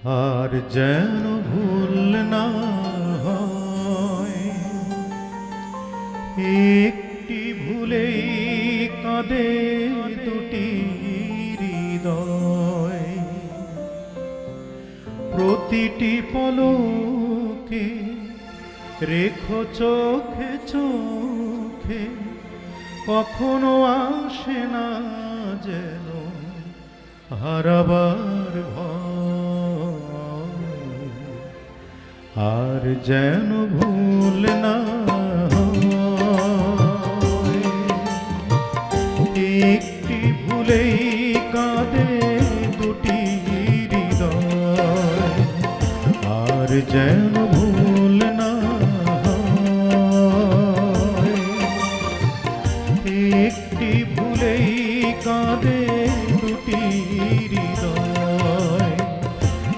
আর যেন ভুল না হয়, একটি ভুলেই কাঁদে দুটি হৃদয়। প্রতিটি পলকে রেখো চোখে চোখে, কখনো আসে না যেন হারাবার ভয়। আর যেন ভুল না হয়, একটি ভুলেই কাঁদে দুটি হৃদয়। আর যেন ভুল না হয়, একটি ভুলেই কাঁদে দুটি হৃদয়।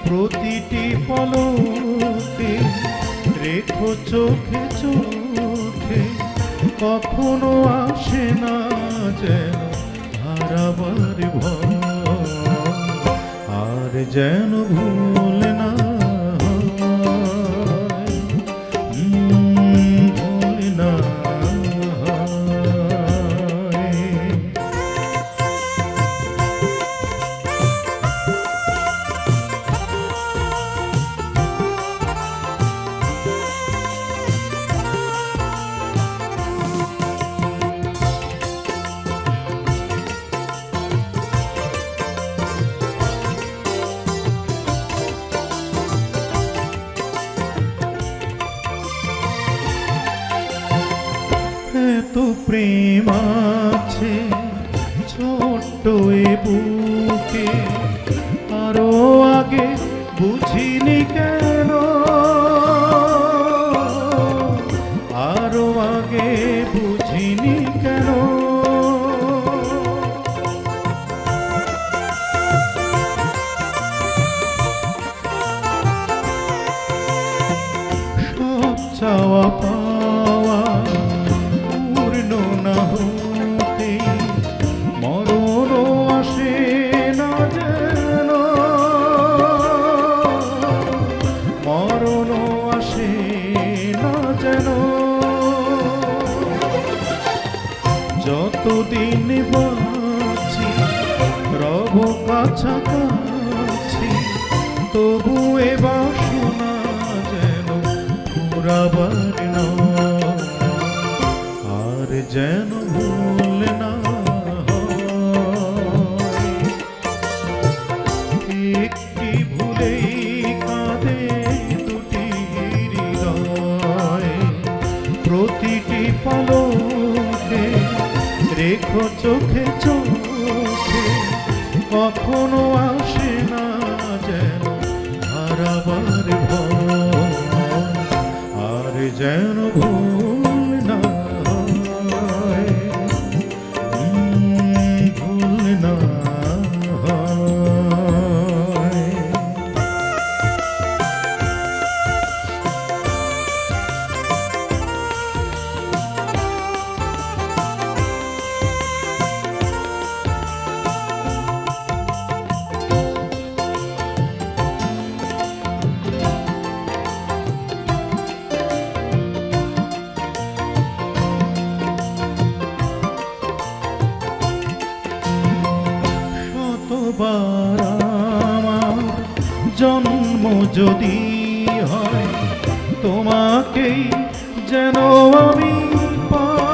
প্রতিটি পলকে রেখো চোখে চোখে, কখনো আসে না যেন হারাবার ভয়। আর যেন ভুল না হয়, ভুল না হয়। এত প্রেম আছে ছোট্ট এ বুকে, আরো আগে বুঝিনি কেন, আরো আগে বুঝিনি কেন। সব চাওয়া পাওয়া পূর্ণ না হতে, মরণ আসে না যেন, মরণ আসে না যেন। যতদিন বাঁচি রব কাছাকাছি, তবু এ বাসনা যেন ফুরাবার নয়। আর যেন ভুল না হয়, একটি ভুলেই কাঁদে দুটি হৃদয়। প্রতিটি পলকে রেখো চোখে চোখে, কখনো আসে না যেন হারাবার ভয়। আর যেন ভুল না হয়, ভুল না হয়। শতবার আমার জন্ম যদি হয়, তোমাকেই যেন আমি পাই,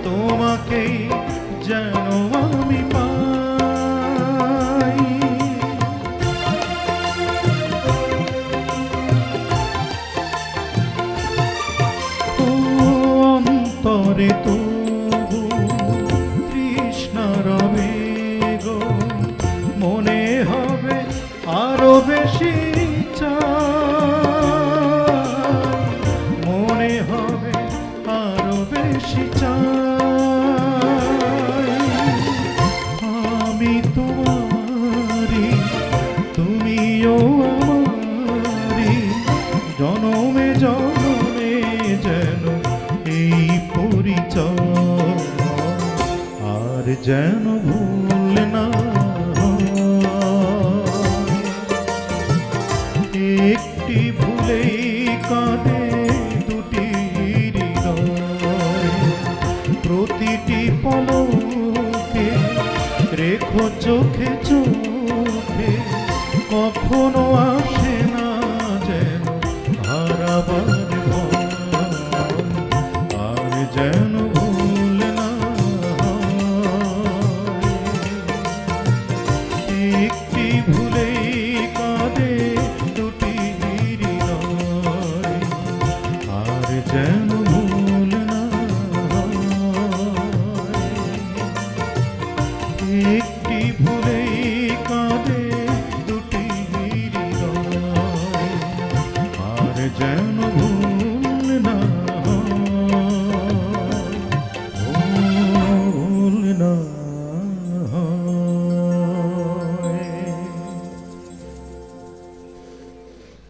তোমাকেই যেন আমি পাই। ও অন্তরে তবু তৃষ্ণা রবে গো, মনে হবে আরো বেশি চাই, মনে হবে আরো বেশি চাই। আমি তোমারি, তুমিও আমারি, জনমে জনমে যেন এই পরিচয়। আর যেন ভুল না হয়, রেখো চোখে চোখে, কখনো আসে না যেন হারাবার ভয়, আর যেন ভুল না হয়। একটি ভুল